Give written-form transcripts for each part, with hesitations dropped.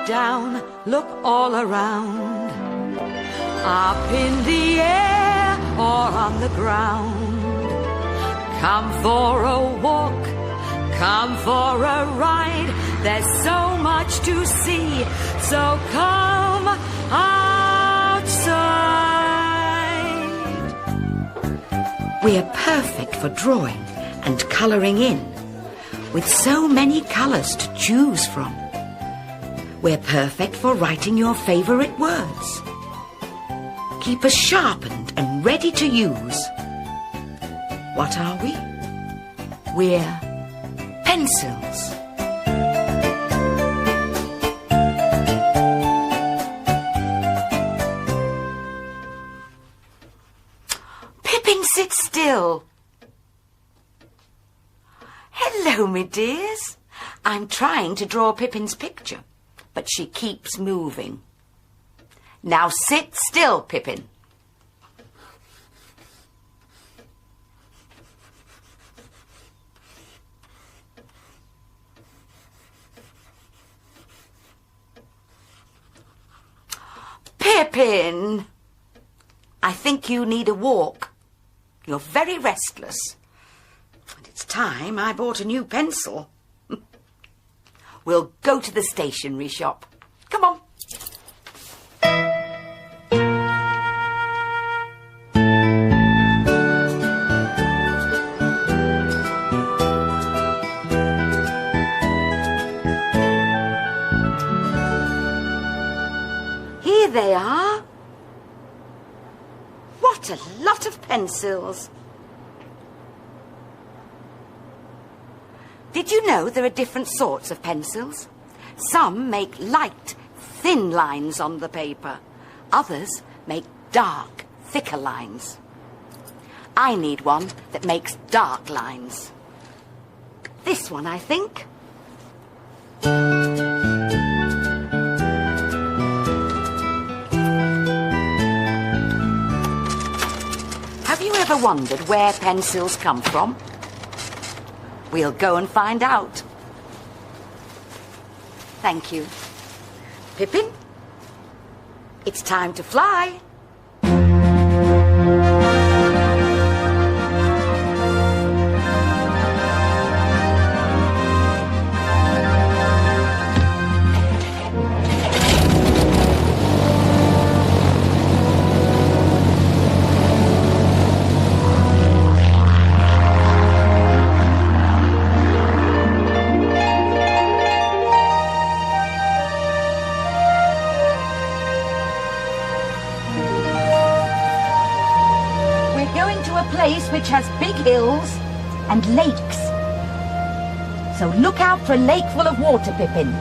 down, look all around. Up in the air or on the ground. Come for a walk, come for a ride. There's so much to see, so come outside. We're perfect for drawing and colouring in, with so many colours to choose from. We're perfect for writing your favourite words. Keep us sharpened and ready to use. What are we? We're pencils. Pippin, sit still. Hello, me dears. I'm trying to draw Pippin's picture, but she keeps moving. Now sit still, Pippin. Pippin! I think you need a walk. You're very restless. And it's time I bought a new pencil. We'll go to the stationery shop. Come on. Here they are. What a lot of pencils. Did you know there are different sorts of pencils? Some make light, thin lines on the paper. Others make dark, thicker lines. I need one that makes dark lines. This one, I think. Have you ever wondered where pencils come from? We'll go and find out. Thank you. Pippin, it's time to fly. Which has big hills and lakes. So look out for a lake full of water, Pippin.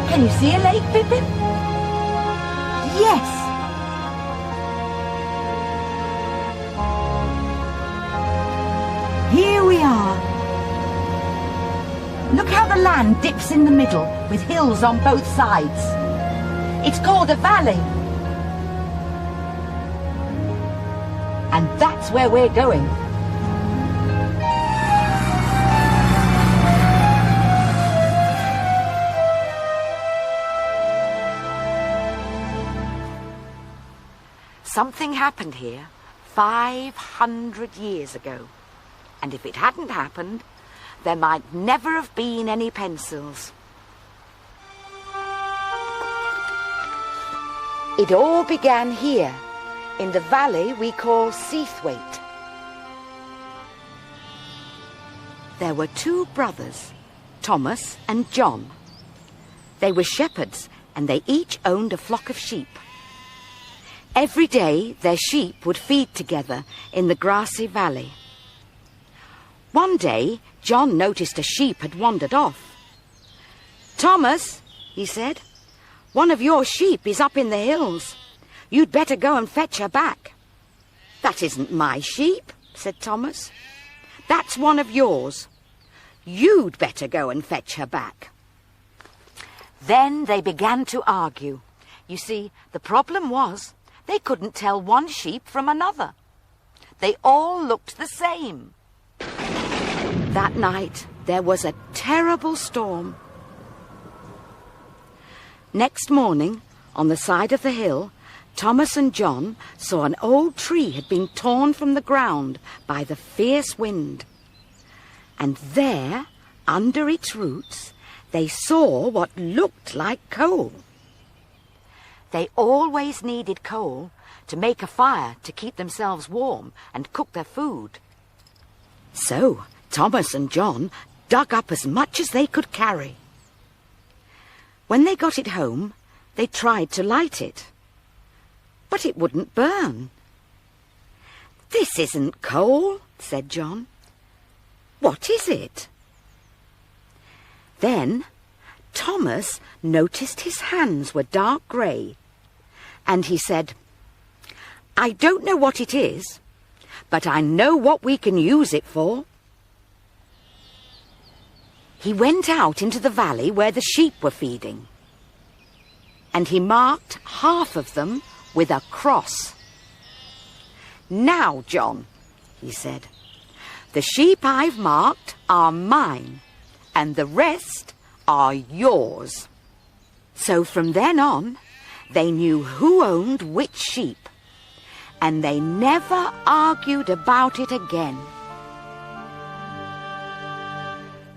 Can you see a lake, Pippin? Yes. Here we are. Look how the land dips in the middle with hills on both sides. It's called a valley. And that's where we're going. Something happened here 500 years ago. And if it hadn't happened, there might never have been any pencils. It all began here, in the valley we call Seawaite. There were two brothers, Thomas and John. They were shepherds, and they each owned a flock of sheep. Every day their sheep would feed together in the grassy valley. One day, John noticed a sheep had wandered off. "Thomas," he said, "one of your sheep is up in the hills. You'd better go and fetch her back." "That isn't my sheep," said Thomas. "That's one of yours. You'd better go and fetch her back." Then they began to argue. You see, the problem was they couldn't tell one sheep from another. They all looked the same. That night, there was a terrible storm. Next morning, on the side of the hill, Thomas and John saw an old tree had been torn from the ground by the fierce wind. And there, under its roots, they saw what looked like coal. They always needed coal to make a fire to keep themselves warm and cook their food. So Thomas and John dug up as much as they could carry. When they got it home, they tried to light it, but it wouldn't burn. "This isn't coal," said John. "What is it?" Then Thomas noticed his hands were dark grey, and he said, "I don't know what it is, but I know what we can use it for." He went out into the valley where the sheep were feeding, and he marked half of them with a cross. "Now, John," he said, "the sheep I've marked are mine, and the rest are yours." So from then on, they knew who owned which sheep, and they never argued about it again.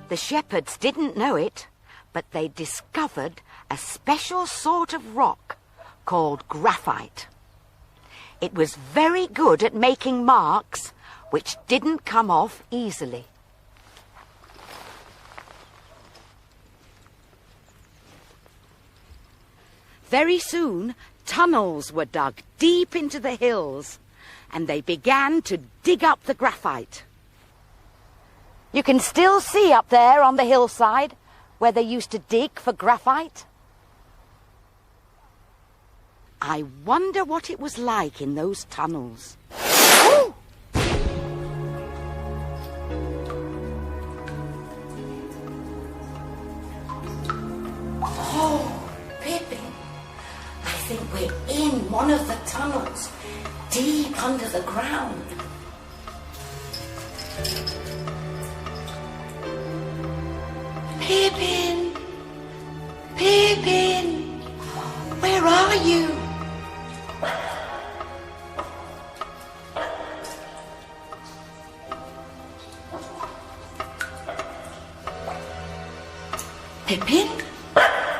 The shepherds didn't know it, but they discovered a special sort of rock called graphite. It was very good at making marks which didn't come off easily. Very soon, tunnels were dug deep into the hills, and they began to dig up the graphite. You can still see up there on the hillside where they used to dig for graphite. I wonder what it was like in those tunnels. Oh! Oh, Pippin, I think we're in one of the tunnels, deep under the ground. Pippin! Pippin! Where are you? Pippin?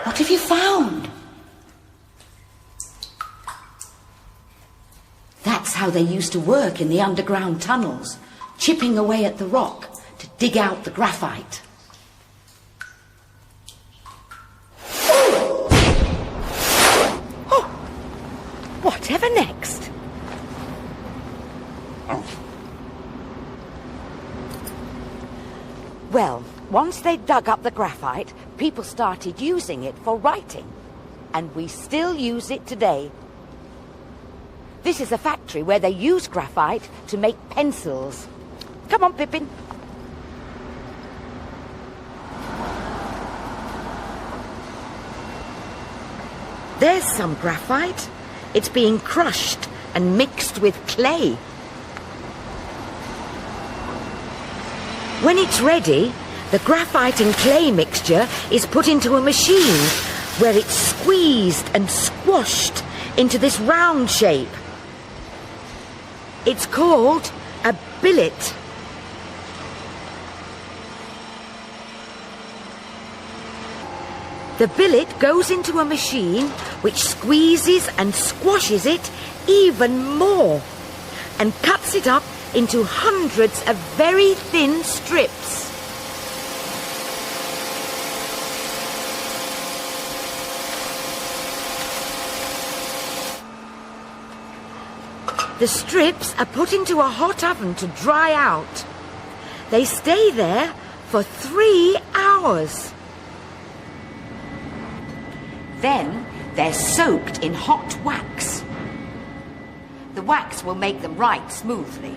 What have you found? That's how they used to work in the underground tunnels, chipping away at the rock to dig out the graphite. Whatever next? Well, once they dug up the graphite, people started using it for writing, and we still use it today. This is a factory where they use graphite to make pencils. Come on, Pippin. There's some graphite. It's being crushed and mixed with clay. When it's ready, the graphite and clay mixture is put into a machine where it's squeezed and squashed into this round shape. It's called a billet. The billet goes into a machine which squeezes and squashes it even more and cuts it up into hundreds of very thin strips. The strips are put into a hot oven to dry out. They stay there for 3 hours. Then they're soaked in hot wax. The wax will make them write smoothly,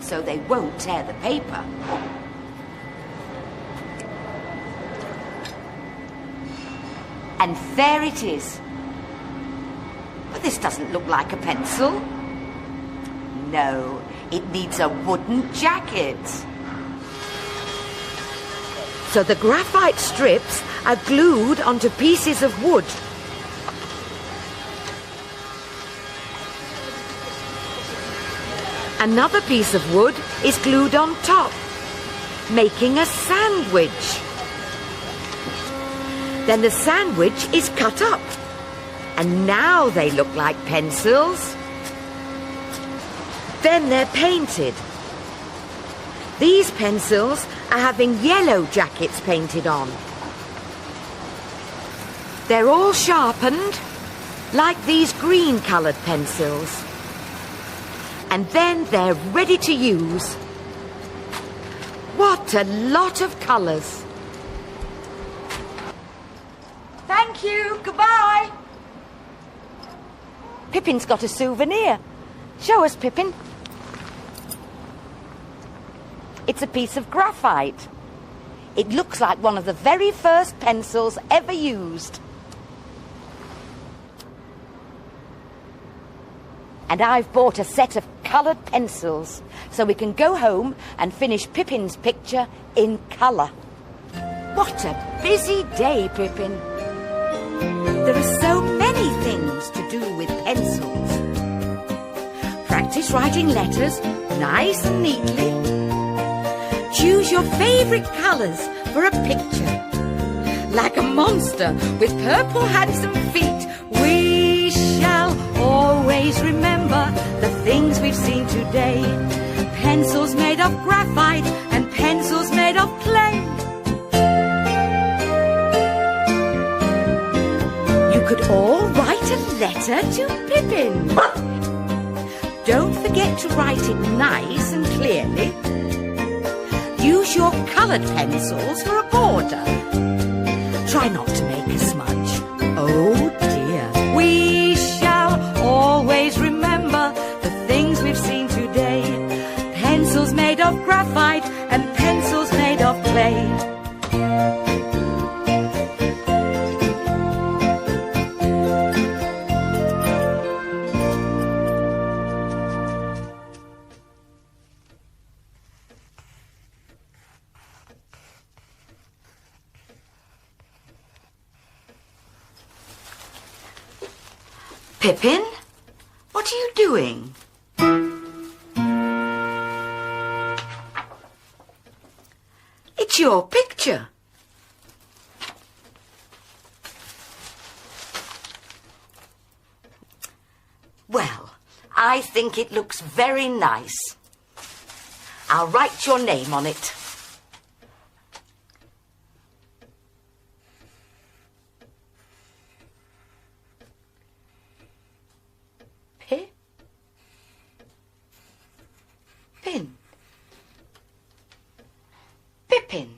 so they won't tear the paper. And there it is. But this doesn't look like a pencil. No, it needs a wooden jacket. So the graphite strips are glued onto pieces of wood. Another piece of wood is glued on top, making a sandwich. Then the sandwich is cut up, and now they look like pencils. Then they're painted. These pencils are having yellow jackets painted on. They're all sharpened, like these green-coloured pencils. And then they're ready to use. What a lot of colours. Thank you. Goodbye. Pippin's got a souvenir. Show us, Pippin. It's a piece of graphite. It looks like one of the very first pencils ever used. And I've bought a set of coloured pencils so we can go home and finish Pippin's picture in colour. What a busy day, Pippin. There are so many things to do with pencils. Practice writing letters nice and neatly. Choose your favourite colours for a picture. Like a monster with purple hands and feet, we shall always remember the things we've seen today. Pencils made of graphite and pencils made of clay. You could all write a letter to Pippin. Don't forget to write it nice and clearly. Use your coloured pencils for a border. Try not to make a smudge. Oh dear. We shall always remember the things we've seen today. Pencils made of graphite and pencils made of clay. Pippin, what are you doing? It's your picture. Well, I think it looks very nice. I'll write your name on it. Pippin.